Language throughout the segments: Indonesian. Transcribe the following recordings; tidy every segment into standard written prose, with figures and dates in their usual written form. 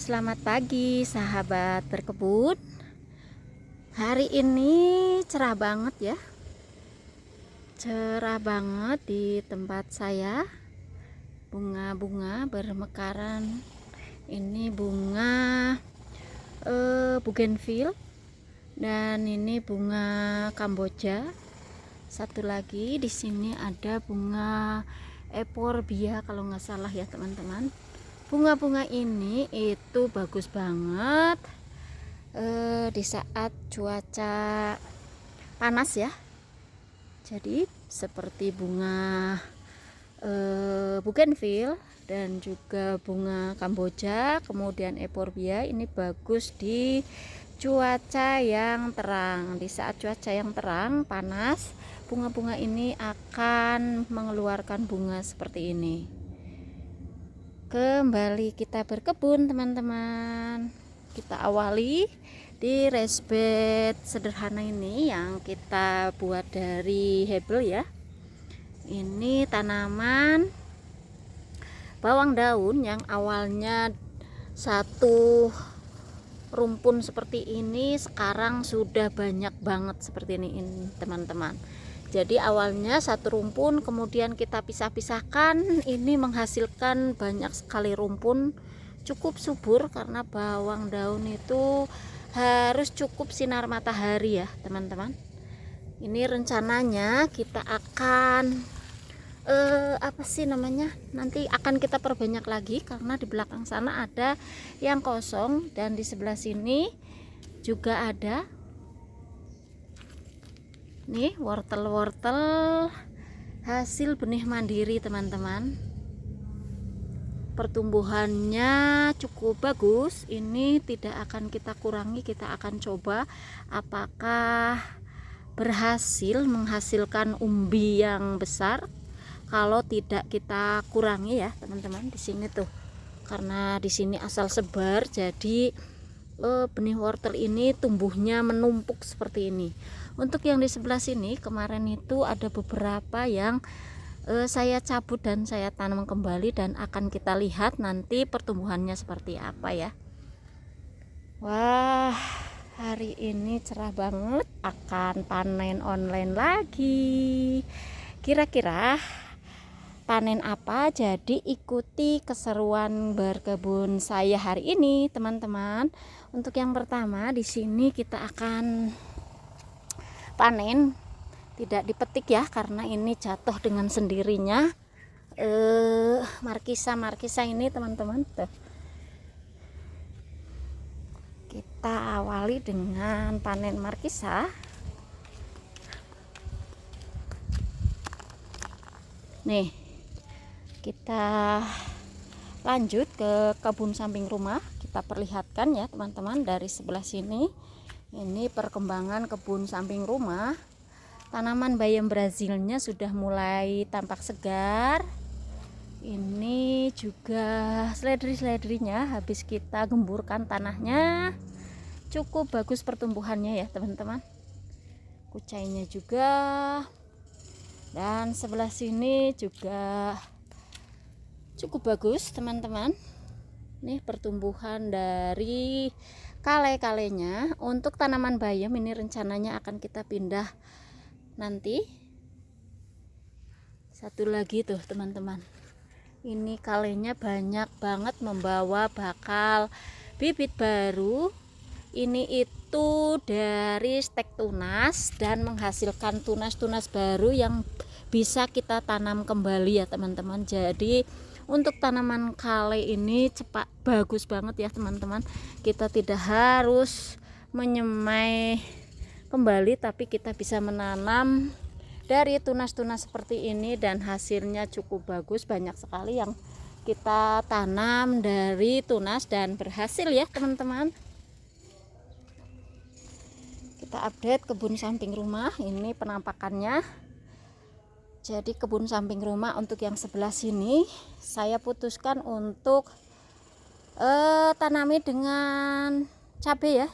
selamat pagi sahabat berkebun. Hari ini cerah banget ya. Cerah banget di tempat saya. Bunga-bunga bermekaran. Ini bunga bougainville dan ini bunga kamboja. Satu lagi di sini ada bunga euphorbia kalau nggak salah ya teman-teman. Bunga-bunga ini itu bagus banget di saat cuaca panas ya. Jadi seperti bunga bougainville dan juga bunga kamboja, kemudian euphorbia ini bagus di cuaca yang terang. Di saat cuaca yang terang, panas, bunga-bunga ini akan mengeluarkan bunga seperti ini. Kembali kita berkebun teman-teman. Kita awali di raised bed sederhana ini yang kita buat dari hebel ya. Ini tanaman bawang daun yang awalnya satu rumpun seperti ini, sekarang sudah banyak banget seperti ini teman-teman. Jadi awalnya satu rumpun, kemudian kita pisah-pisahkan. Ini menghasilkan banyak sekali rumpun, cukup subur karena bawang daun itu harus cukup sinar matahari ya teman-teman. Ini rencananya kita akan nanti akan kita perbanyak lagi karena di belakang sana ada yang kosong dan di sebelah sini juga ada. Nih wortel-wortel hasil benih mandiri teman-teman. Pertumbuhannya cukup bagus. Ini tidak akan kita kurangi, kita akan coba apakah berhasil menghasilkan umbi yang besar. Kalau tidak kita kurangi ya teman-teman. Di sini tuh karena di sini asal sebar, jadi benih wortel ini tumbuhnya menumpuk seperti ini. Untuk yang di sebelah sini kemarin itu ada beberapa yang saya cabut dan saya tanam kembali dan akan kita lihat nanti pertumbuhannya seperti apa ya. Wah, hari ini cerah banget, akan panen online lagi. Kira-kira panen apa? Jadi ikuti keseruan berkebun saya hari ini teman-teman. Untuk yang pertama di sini kita akan panen, tidak dipetik ya karena ini jatuh dengan sendirinya. Markisa ini teman-teman tuh. Kita awali dengan panen markisa. Nih, kita lanjut ke kebun samping rumah. Kita perlihatkan ya teman-teman dari sebelah sini. Ini perkembangan kebun samping rumah. Tanaman bayam Brazilnya sudah mulai tampak segar. Ini juga seledri-seledrinya habis kita gemburkan tanahnya. Cukup bagus pertumbuhannya ya teman-teman. Kucainya juga. Dan sebelah sini juga cukup bagus teman-teman. Nih pertumbuhan dari kale-kalenya. Untuk tanaman bayam ini rencananya akan kita pindah nanti. Satu lagi tuh teman-teman, ini kalenya banyak banget membawa bakal bibit baru. Ini itu dari stek tunas dan menghasilkan tunas-tunas baru yang bisa kita tanam kembali ya teman-teman. Jadi untuk tanaman kale ini cepat bagus banget ya teman-teman. Kita tidak harus menyemai kembali, tapi kita bisa menanam dari tunas-tunas seperti ini dan hasilnya cukup bagus. Banyak sekali yang kita tanam dari tunas dan berhasil ya teman-teman. Kita update kebun samping rumah. Ini penampakannya. Jadi kebun samping rumah untuk yang sebelah sini saya putuskan untuk tanami dengan cabai ya.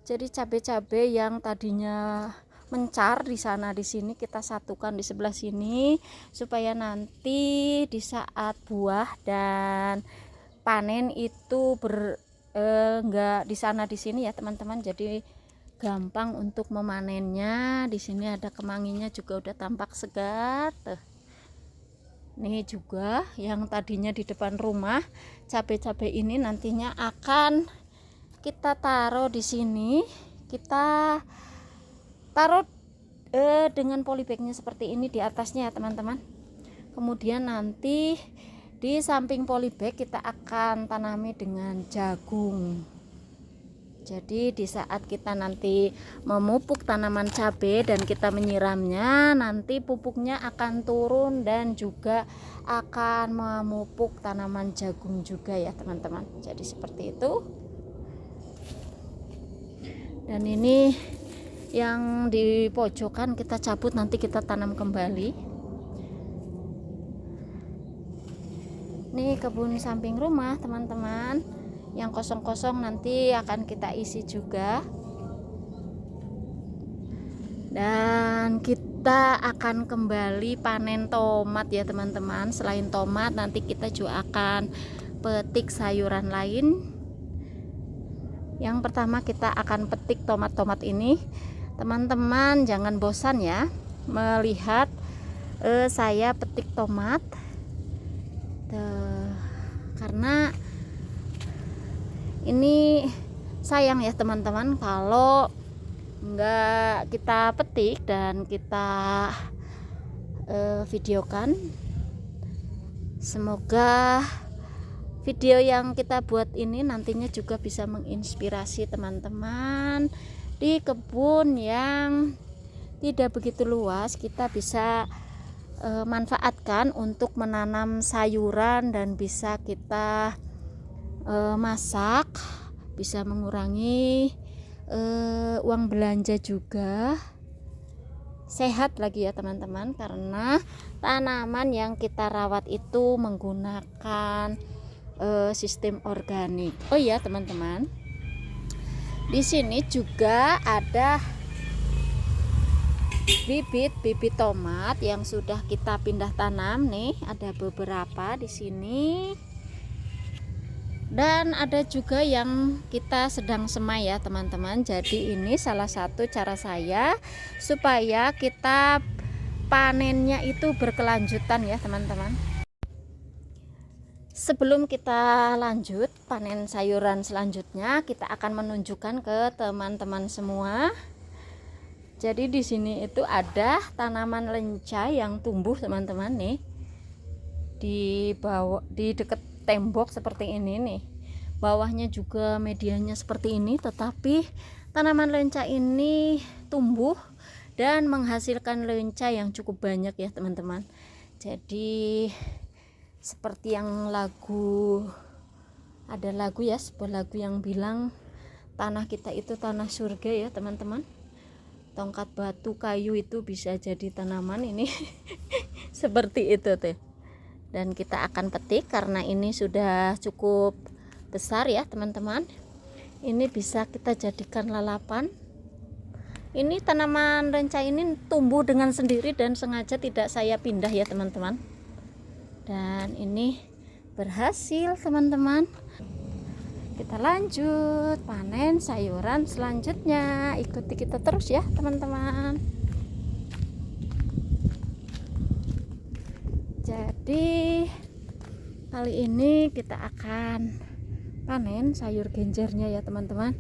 Jadi cabai-cabai yang tadinya mencar di sana di sini kita satukan di sebelah sini supaya nanti di saat buah dan panen itu enggak di sana di sini ya teman-teman, jadi gampang untuk memanennya. Di sini ada kemanginya juga udah tampak segar tuh. Nih juga yang tadinya di depan rumah, cabai-cabai ini nantinya akan kita taruh di sini. Kita taruh dengan polybagnya seperti ini di atasnya ya teman-teman. Kemudian nanti di samping polybag kita akan tanami dengan jagung. Jadi di saat kita nanti memupuk tanaman cabai dan kita menyiramnya, nanti pupuknya akan turun dan juga akan memupuk tanaman jagung juga ya teman-teman. Jadi seperti itu. Dan ini yang di pojokan kita cabut, nanti kita tanam kembali. Ini kebun samping rumah teman-teman. Yang kosong-kosong nanti akan kita isi juga. Dan kita akan kembali panen tomat ya teman-teman. Selain tomat, nanti kita juga akan petik sayuran lain. Yang pertama kita akan petik tomat-tomat ini. Teman-teman jangan bosan ya melihat saya petik tomat. Karena ini sayang ya teman-teman kalau enggak kita petik dan kita videokan. Semoga video yang kita buat ini nantinya juga bisa menginspirasi teman-teman di kebun yang tidak begitu luas. Kita bisa manfaatkan untuk menanam sayuran dan bisa kita masak, bisa mengurangi uang belanja juga, sehat lagi ya teman-teman, karena tanaman yang kita rawat itu menggunakan sistem organik. Oh iya teman-teman, di sini juga ada bibit tomat yang sudah kita pindah tanam nih, ada beberapa di sini. Dan ada juga yang kita sedang semai ya teman-teman. Jadi ini salah satu cara saya supaya kita panennya itu berkelanjutan ya teman-teman. Sebelum kita lanjut panen sayuran selanjutnya, kita akan menunjukkan ke teman-teman semua. Jadi di sini itu ada tanaman lenca yang tumbuh teman-teman nih. Di bawah, di dekat tembok seperti ini nih, bawahnya juga medianya seperti ini, tetapi tanaman lenca ini tumbuh dan menghasilkan lenca yang cukup banyak ya teman-teman. Jadi seperti yang ada lagu ya, sebuah lagu yang bilang tanah kita itu tanah surga ya teman-teman. Tongkat batu kayu itu bisa jadi tanaman ini. Seperti itu tuh. Dan kita akan petik karena ini sudah cukup besar ya teman-teman. Ini bisa kita jadikan lalapan. Ini tanaman lenca ini tumbuh dengan sendiri dan sengaja tidak saya pindah ya teman-teman. Dan ini berhasil teman-teman. Kita lanjut panen sayuran selanjutnya. Ikuti kita terus ya teman-teman. Jadi kali ini kita akan panen sayur genjernya ya teman-teman.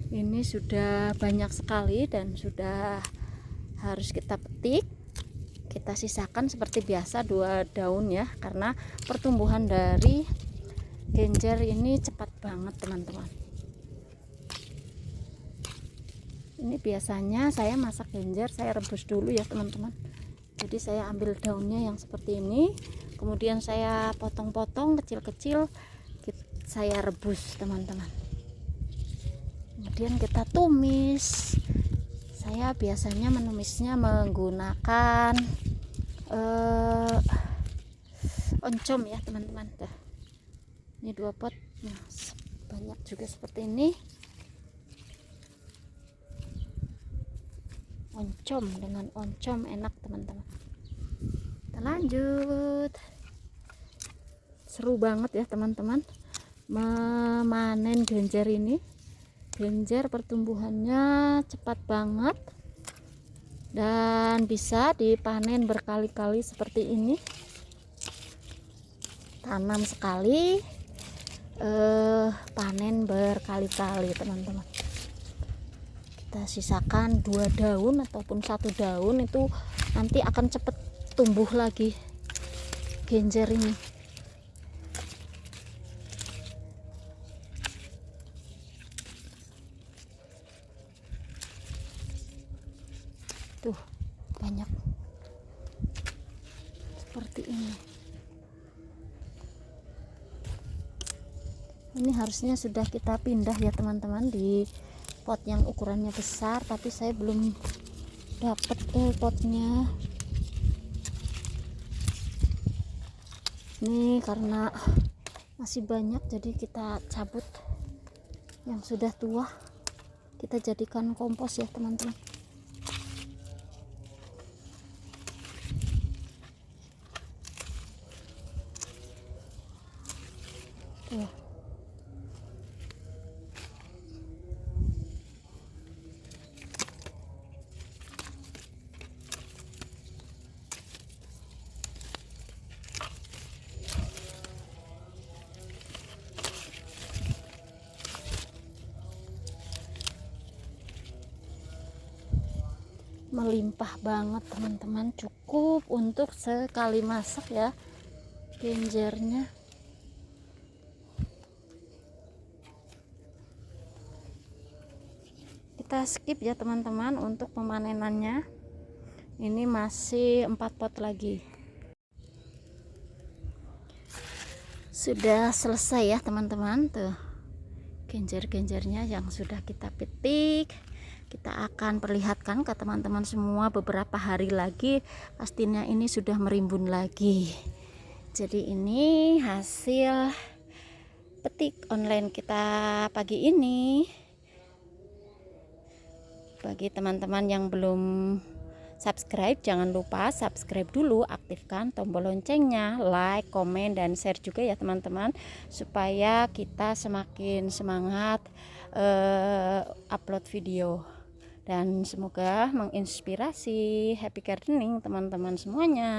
Ini sudah banyak sekali dan sudah harus kita petik. Kita sisakan seperti biasa 2 daun ya, karena pertumbuhan dari genjer ini cepat banget teman-teman. Ini biasanya saya masak genjer saya rebus dulu ya teman-teman. Jadi saya ambil daunnya yang seperti ini, kemudian saya potong-potong kecil-kecil, saya rebus teman-teman. Kemudian kita tumis. Saya biasanya menumisnya menggunakan oncom ya teman-teman. Ini 2 pot, nah, banyak juga seperti ini. Oncom, dengan oncom enak teman-teman. Kita lanjut. Seru banget ya teman-teman memanen genjer ini. Genjer pertumbuhannya cepat banget dan bisa dipanen berkali-kali seperti ini. Tanam sekali, panen berkali-kali teman-teman. Kita sisakan 2 daun ataupun 1 daun, itu nanti akan cepat tumbuh lagi genjer ini. Tuh, banyak seperti ini. Ini harusnya sudah kita pindah ya teman-teman di pot yang ukurannya besar, tapi saya belum dapat potnya. Ini karena masih banyak, jadi kita cabut yang sudah tua, kita jadikan kompos ya teman-teman. Tuh. Melimpah banget teman-teman, cukup untuk sekali masak ya genjernya. Kita skip ya teman-teman untuk pemanenannya. Ini masih 4 pot lagi. Sudah selesai ya teman-teman, tuh genjer-genjernya yang sudah kita petik. Kita akan perlihatkan ke teman-teman semua beberapa hari lagi, pastinya ini sudah merimbun lagi. Jadi ini hasil petik online kita pagi ini. Bagi teman-teman yang belum subscribe, jangan lupa subscribe dulu, aktifkan tombol loncengnya, like, komen, dan share juga ya teman-teman, supaya kita semakin semangat upload video. Dan semoga menginspirasi. Happy gardening teman-teman semuanya.